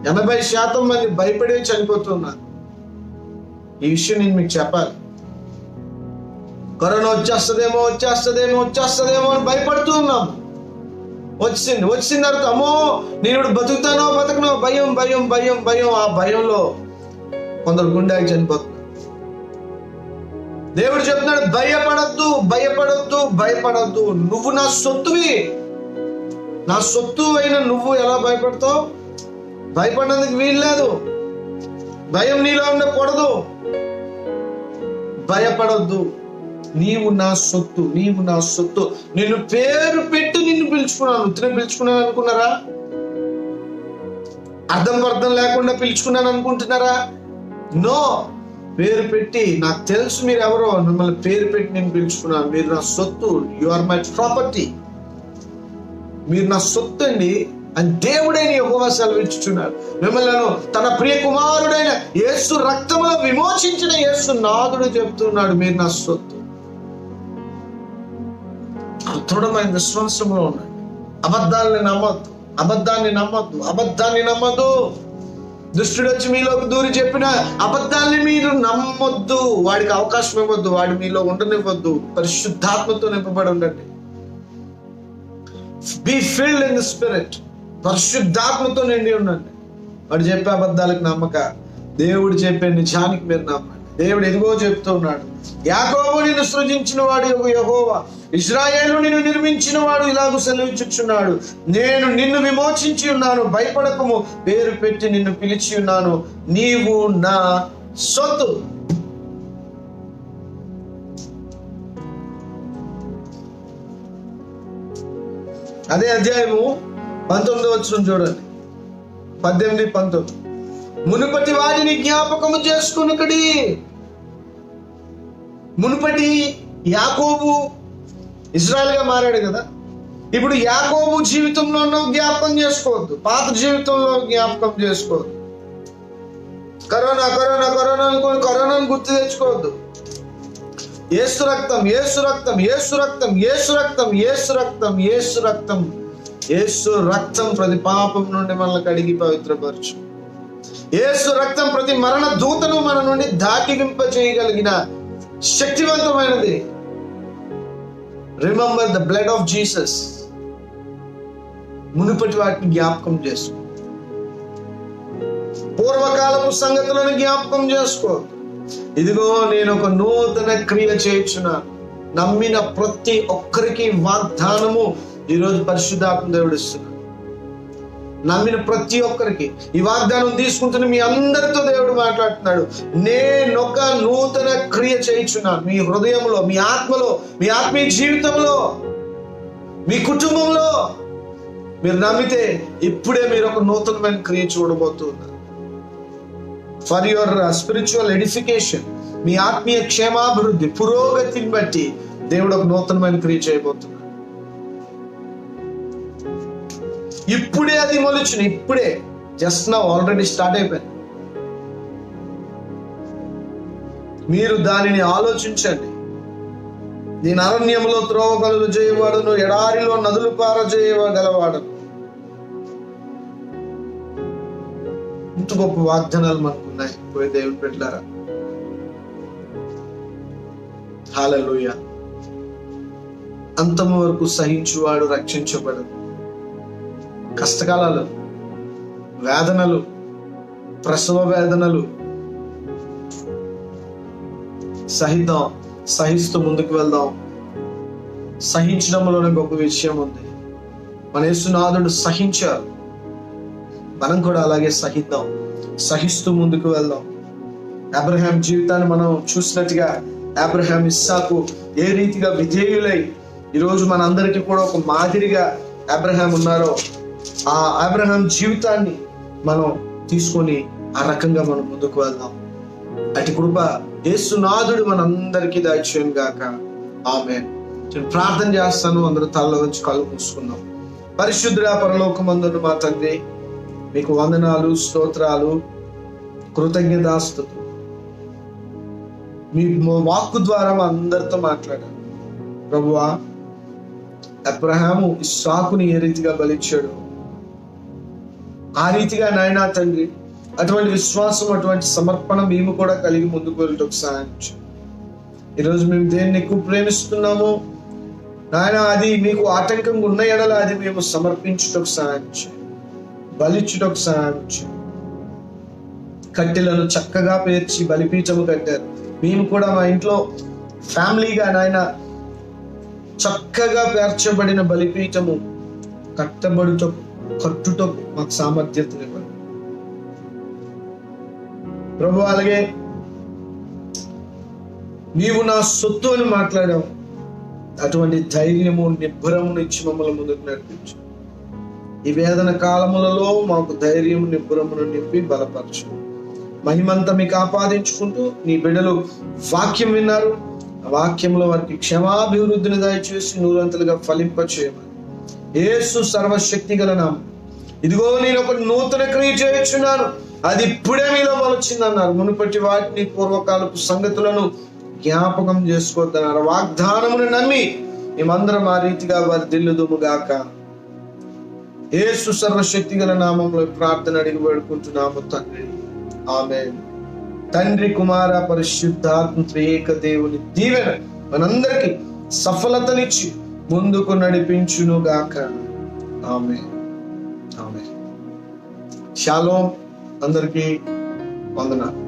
80% మంది భయపడే చనిపోతున్నారు. ఈ విషయం నేను మీకు చెప్పాలి. కరోనా వచ్చేస్తుందేమో అని భయపడుతూ ఉన్నాము. వచ్చిన తర్వాత అమ్మో నేను బతుకుతానో బతకనో భయం. ఆ భయంలో కొందరు గుండెకి చనిపోతున్నారు. దేవుడు చెప్తున్నాడు, భయపడొద్దు. నువ్వు నా సొత్తువి. నా సొత్తు అయిన నువ్వు ఎలా భయపడతావు? భయపడడానికి వీల్లేదు. భయం నీలో ఉండకూడదు. భయపడొద్దు. నీవు నా సొత్తు. నిన్ను పేరు పెట్టి నిన్ను పిలుచుకున్నాను అనుకున్నారా? అర్థం లేకుండా పిలుచుకున్నాను అనుకుంటున్నారా? నో. పేరు పెట్టి, నాకు తెలుసు మీరు ఎవరో, మిమ్మల్ని పేరు పెట్టి నేను పిలుచుకున్నాను. మీరు నా సొత్తు. You are my property. మీరు నా సొత్తు అండి అని దేవుడైన యెహోవా సెలవిచ్చుచున్నాడు. మిమ్మల్ని తన ప్రియ కుమారుడైన యేసు రక్తములో విమోచించిన యేసు నాథుడు చెప్తున్నాడు, మీరు నా సొత్తు. దృఢమైన విశ్వాసంలో ఉండండి. అబద్ధాన్ని నమ్మద్దు. దుష్టుడు వచ్చి మీలోకి దూరి చెప్పిన అబద్ధాన్ని మీరు నమ్మొద్దు, వాడికి అవకాశం ఇవ్వద్దు, వాడి మీలో ఉండనివ్వద్దు. పరిశుద్ధాత్మతో నింపబడి ఉండండి. Be filled in the spirit. పరిశుద్ధాత్మతో నిండి ఉండండి. వాడు చెప్పే అబద్ధాలకు నమ్మక, దేవుడు చెప్పే నిజానికి మీరు నమ్మండి. దేవుడు ఎదుగో చెప్తూ ఉన్నాడు, యాకోబు నిన్ను సృజించిన వాడు యెహోవా, ఇశ్రాయేలు నిన్ను నిర్మించిన వాడు ఇలాగూ సెలవిచ్చుచున్నాడు, నేను నిన్ను విమోచించి ఉన్నాను, భయపడకము, పేరు పెట్టి నిన్ను పిలిచి ఉన్నాను, నీవు నా సొత్తు. అదే అధ్యాయము 19వ వచనం చూడండి, 18, 19. మునుపటి వాటిని జ్ఞాపకము చేసుకొనుకడి. మునుపటి యాకోబు ఇజ్రాయెల్ గా మారాడు కదా, ఇప్పుడు యాకోబు జీవితంలో జ్ఞాపకం చేసుకోవద్దు, పాత జీవితంలో జ్ఞాపకం చేసుకోవద్దు. కరోనా కరోనా కరోనా అనుకోని కరోనాను గుర్తు తెచ్చుకోవద్దు. యేసు రక్తం, యేసు రక్తం, యేసు రక్తం, యేసు రక్తం, యేసు రక్తం, యేసు రక్తం, యేసు రక్తం ప్రతి పాపం నుండి మనల్ని కడిగి పవిత్రపరచు. యేసు రక్తం ప్రతి మరణ దూతను మన నుండి దాటింప చేయగలిగిన శక్తివంతమైనది. Remember the blood of Jesus. మునుపటి వాటిని జ్ఞాపకం చేసుకో. పూర్వకాలపు సంగతులను జ్ఞాపకం చేసుకో. ఇదిగో నేను ఒక నూతన క్రియ చేయుచున్నాను. నమ్మిన ప్రతి ఒక్కరికి వాగ్దానము ఈరోజు పరిశుద్ధాత్మ దేవుడు ఇస్తున్నాడు. నమ్మిన ప్రతి ఒక్కరికి ఈ వాగ్దానం తీసుకుంటున్న మీ అందరితో దేవుడు మాట్లాడుతున్నాడు. నేనొక నూతన క్రియ చేయుచున్నాను మీ హృదయంలో, మీ ఆత్మలో, మీ ఆత్మీయ జీవితంలో, మీ కుటుంబంలో. మీరు నమ్మితే ఇప్పుడే మీరు ఒక నూతనమైన క్రియ చూడబోతున్నారు. ఫర్ యువర్ స్పిరిచువల్ ఎడిఫికేషన్, మీ ఆత్మీయ క్షేమాభివృద్ధి, పురోగతిని బట్టి దేవుడు ఒక నూతనమైన క్రియ చేయబోతున్నాడు. ఇప్పుడే అది మొలిచిన, ఇప్పుడే, జస్ట్ నౌ, ఆల్రెడీ స్టార్ట్ అయిపోయింది. మీరు దానిని ఆలోచించండి. నేను అరణ్యంలో త్రోవగలలు చేయవాడును, ఎడారిలో నదులు పారజేయగలవాడను. ఇంత గొప్ప వాగ్దానాలు మనకున్నాయి పోయి దేవుని పెట్టారా. హల్లెలూయా. అంతము వరకు సహించువాడు రక్షించబడు. కష్టకాలాలు, వేదనలు, ప్రసవ వేదనలు సహిద్దాం, సహిస్తూ ముందుకు వెళ్దాం. సహించడంలోనే గొప్ప విషయం ఉంది. మన యేసునాథుడు సహించారు, మనం కూడా అలాగే సహిద్దాం, సహిస్తూ ముందుకు వెళ్దాం. అబ్రహాం జీవితాన్ని మనం చూసినట్టుగా అబ్రహాం, ఇస్సాకు ఏ రీతిగా విధేయులై ఈరోజు మనందరికీ కూడా ఒక మాదిరిగా అబ్రహాం ఉన్నారో, ఆ అబ్రహాం జీవితాన్ని మనం తీసుకొని ఆ రకంగా మనం ముందుకు వెళ్దాం. అటు కృప యేసునాథుడు మనందరికీ దయచేయును గాక. ఆమేన్. ప్రార్థన చేస్తాను. అందరూ తలలో నుంచి కళ్ళు మూసుకుందాం. పరిశుద్ధుడా పరలోకమందున్న మా తండ్రి, మీకు వందనాలు, స్తోత్రాలు, కృతజ్ఞతాస్తుతులు. మీ వాక్కు ద్వారా మా అందరితో మాట్లాడారు ప్రభువా. అబ్రహాము ఇస్సాకుని ఏ రీతిగా బలిచ్చాడు, ఆ రీతిగా నాయనా తండ్రి అటువంటి విశ్వాసం, అటువంటి సమర్పణ మేము కూడా కలిగి ముందుకు వెళ్ళటకు సహాయం చేయండి. ఈరోజు మేము దేన్ని ఎక్కువ ప్రేమిస్తున్నామో నాయన, అది మీకు ఆటంకంగా ఉన్న ఎడల అది మేము సమర్పించుటకు సహాయం చేయండి, బలిచ్చుటకు సహాయం చేయండి. కట్టెలను చక్కగా పేర్చి బలిపీఠము కట్టారు. మేము కూడా మా ఇంట్లో ఫ్యామిలీగా నాయన చక్కగా పేర్చబడిన బలిపీఠము కట్టుటకు మాకు సామర్థ్యతనివ్వండి ప్రభు. అలాగే నీవు నా సొత్తు అని మాట్లాడావు. అటువంటి ధైర్యము, నిబ్బరమును ఇచ్చి మమ్మల్ని ముందుకు నడిపించు. ఈ వేదన కాలములలో మాకు ధైర్యం, నిబ్బరమును నింపి బలపరచు. మహిమంతా మీకు ఆపాదించుకుంటూ నీ బిడ్డలు వాక్యం విన్నారు. ఆ వాక్యంలో వారికి క్షమాభివృద్ధిని దయచేసి నూరంతలుగా ఫలింప చేయమని యేసు సర్వశక్తి గల నామం. ఇదిగో నేను ఒక నూతన క్రియ చేయుచున్నాను, అది ఇప్పుడే మీలో మొలచిందన్నారు. మునుపటి వాటిని, పూర్వకాలపు సంగతులను జ్ఞాపకం చేసుకోవద్దన్నారు. వాగ్దానమును నమ్మి మేమందరం ఆ రీతిగా వర్ధిల్లుదుము గాక. యేసు సర్వశక్తి గల నామంలో ప్రార్థన అడిగి వేడుకుంటున్నాము తండ్రి, ఆమేన్. తండ్రి, కుమార, పరిశుద్ధాత్మ త్రియేక దేవుని దీవెన మనందరికీ సఫలతనిచ్చి ముందుకు నడిపించును గాక. ఆమేన్, ఆమేన్. షాలోమ్. అందరికీ వందనాలు.